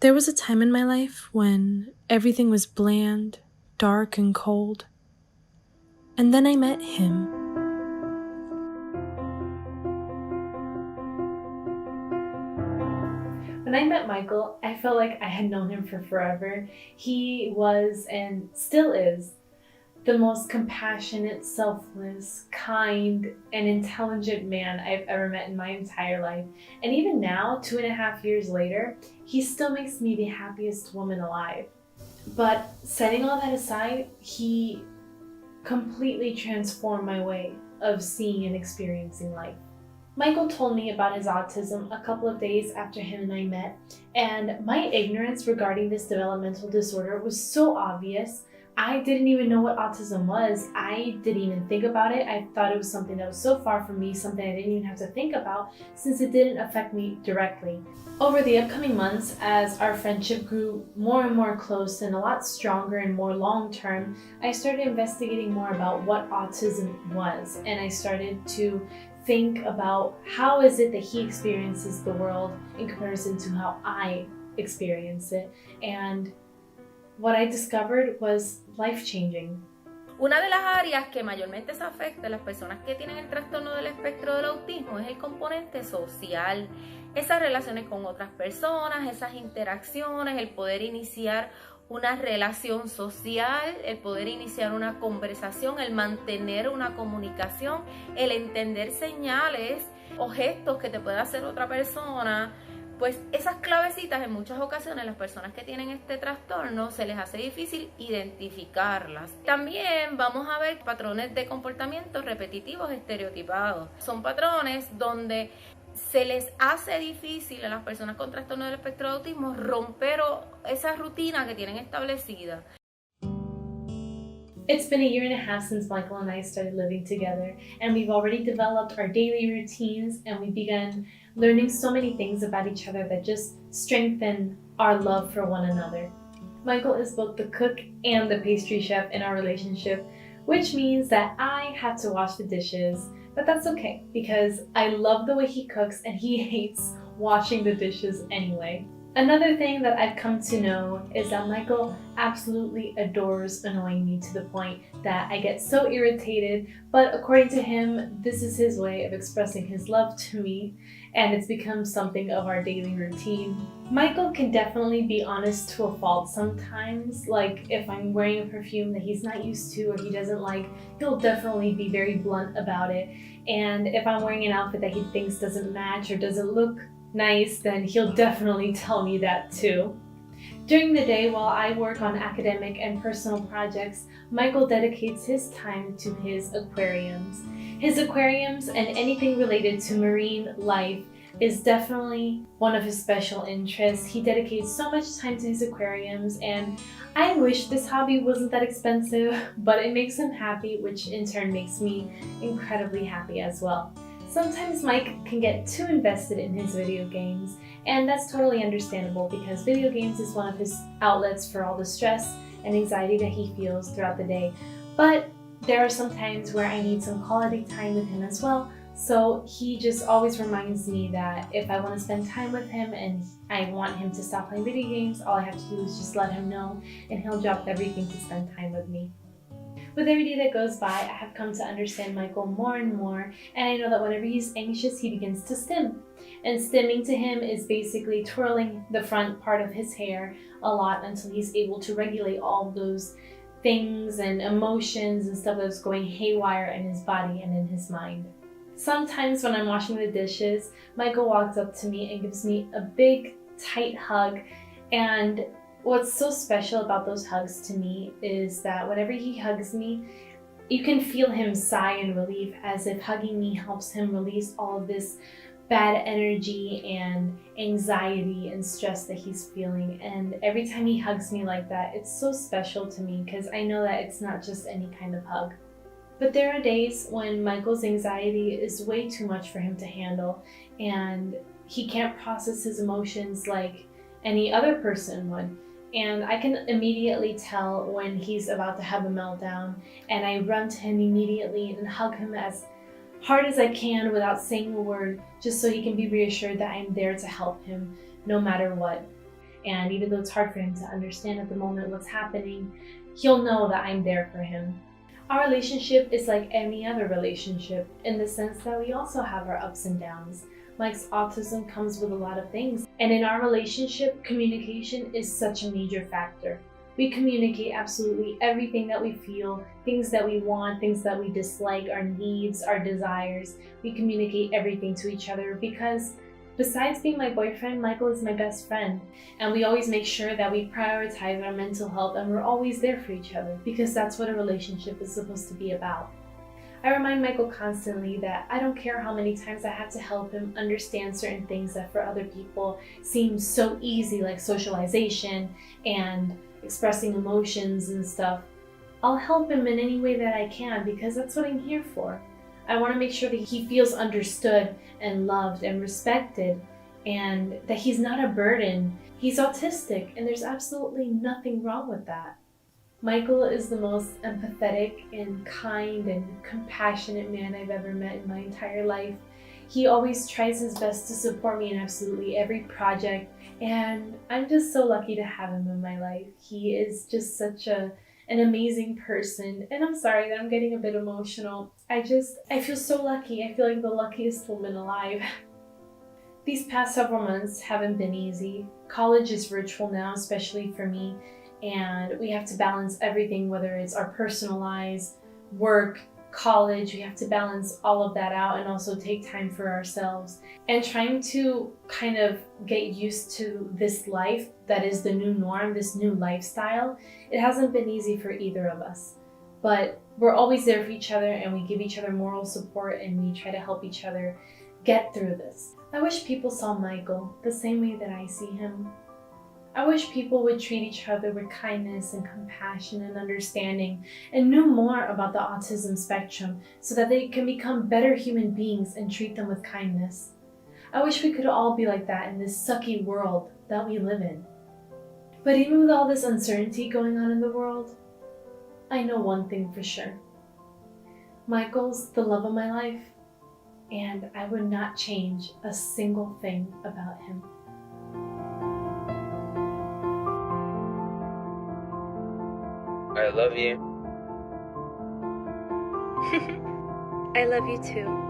There was a time in my life when everything was bland, dark, and cold. And then I met him. When I met Michael, I felt like I had known him for forever. He was and still is the most compassionate, selfless, kind, and intelligent man I've ever met in my entire life. And even now, 2.5 years later, he still makes me the happiest woman alive. But setting all that aside, he completely transformed my way of seeing and experiencing life. Michael told me about his autism a couple of days after him and I met, and my ignorance regarding this developmental disorder was so obvious. I didn't even know what autism was. I didn't even think about it. I thought it was something that was so far from me, something I didn't even have to think about since it didn't affect me directly. Over the upcoming months, as our friendship grew more and more close and a lot stronger and more long-term, I started investigating more about what autism was, and I started to think about how is it that he experiences the world in comparison to how I experience it. And what I discovered was life-changing. Una de las áreas que mayormente se afecta a las personas que tienen el trastorno del espectro del autismo es el componente social, esas relaciones con otras personas, esas interacciones, el poder iniciar una relación social, el poder iniciar una conversación, el mantener una comunicación, el entender señales o gestos que te puede hacer otra persona. Pues esas clavecitas en muchas ocasiones las personas que tienen este trastorno se les hace difícil identificarlas. También vamos a ver patrones de comportamiento repetitivos estereotipados. Son patrones donde se les hace difícil a las personas con trastorno del espectro de autismo romper esa rutina que tienen establecida. It's been a year and a half since Michael and I started living together, and we've already developed our daily routines, and we began learning so many things about each other that just strengthen our love for one another. Michael is both the cook and the pastry chef in our relationship, which means that I have to wash the dishes, but that's okay because I love the way he cooks and he hates washing the dishes anyway. Another thing that I've come to know is that Michael absolutely adores annoying me to the point that I get so irritated, but according to him, this is his way of expressing his love to me, and it's become something of our daily routine. Michael can definitely be honest to a fault sometimes, like if I'm wearing a perfume that he's not used to or he doesn't like, he'll definitely be very blunt about it. And if I'm wearing an outfit that he thinks doesn't match or doesn't look nice, then he'll definitely tell me that too. During the day, while I work on academic and personal projects, Michael dedicates his time to his aquariums. His aquariums and anything related to marine life is definitely one of his special interests. He dedicates so much time to his aquariums, and I wish this hobby wasn't that expensive, but it makes him happy, which in turn makes me incredibly happy as well. Sometimes Mike can get too invested in his video games, and that's totally understandable because video games is one of his outlets for all the stress and anxiety that he feels throughout the day. But there are some times where I need some quality time with him as well, so he just always reminds me that if I want to spend time with him and I want him to stop playing video games, all I have to do is just let him know and he'll drop everything to spend time with me. With every day that goes by, I have come to understand Michael more and more, and I know that whenever he's anxious, he begins to stim. And stimming to him is basically twirling the front part of his hair a lot until he's able to regulate all those things and emotions and stuff that's going haywire in his body and in his mind. Sometimes when I'm washing the dishes, Michael walks up to me and gives me a big, tight hug, and what's so special about those hugs to me is that whenever he hugs me, you can feel him sigh in relief, as if hugging me helps him release all of this bad energy and anxiety and stress that he's feeling. And every time he hugs me like that, it's so special to me because I know that it's not just any kind of hug. But there are days when Michael's anxiety is way too much for him to handle, and he can't process his emotions like any other person would. And I can immediately tell when he's about to have a meltdown, and I run to him immediately and hug him as hard as I can without saying a word, just so he can be reassured that I'm there to help him no matter what. And even though it's hard for him to understand at the moment what's happening, he'll know that I'm there for him. Our relationship is like any other relationship in the sense that we also have our ups and downs. Mike's autism comes with a lot of things. And in our relationship, communication is such a major factor. We communicate absolutely everything that we feel, things that we want, things that we dislike, our needs, our desires. We communicate everything to each other because besides being my boyfriend, Michael is my best friend. And we always make sure that we prioritize our mental health and we're always there for each other because that's what a relationship is supposed to be about. I remind Michael constantly that I don't care how many times I have to help him understand certain things that for other people seem so easy, like socialization and expressing emotions and stuff. I'll help him in any way that I can because that's what I'm here for. I want to make sure that he feels understood and loved and respected and that he's not a burden. He's autistic and there's absolutely nothing wrong with that. Michael is the most empathetic and kind and compassionate man I've ever met in my entire life. He always tries his best to support me in absolutely every project, and I'm just so lucky to have him in my life. He is just such an amazing person, and I'm sorry that I'm getting a bit emotional. I feel so lucky. I feel like the luckiest woman alive. These past several months haven't been easy. College is virtual now, especially for me, and we have to balance everything, whether it's our personal lives, work, college. We have to balance all of that out and also take time for ourselves. And trying to kind of get used to this life that is the new norm, this new lifestyle, it hasn't been easy for either of us. But we're always there for each other and we give each other moral support and we try to help each other get through this. I wish people saw Michael the same way that I see him. I wish people would treat each other with kindness and compassion and understanding and knew more about the autism spectrum so that they can become better human beings and treat them with kindness. I wish we could all be like that in this sucky world that we live in. But even with all this uncertainty going on in the world, I know one thing for sure. Michael's the love of my life, and I would not change a single thing about him. I love you. I love you too.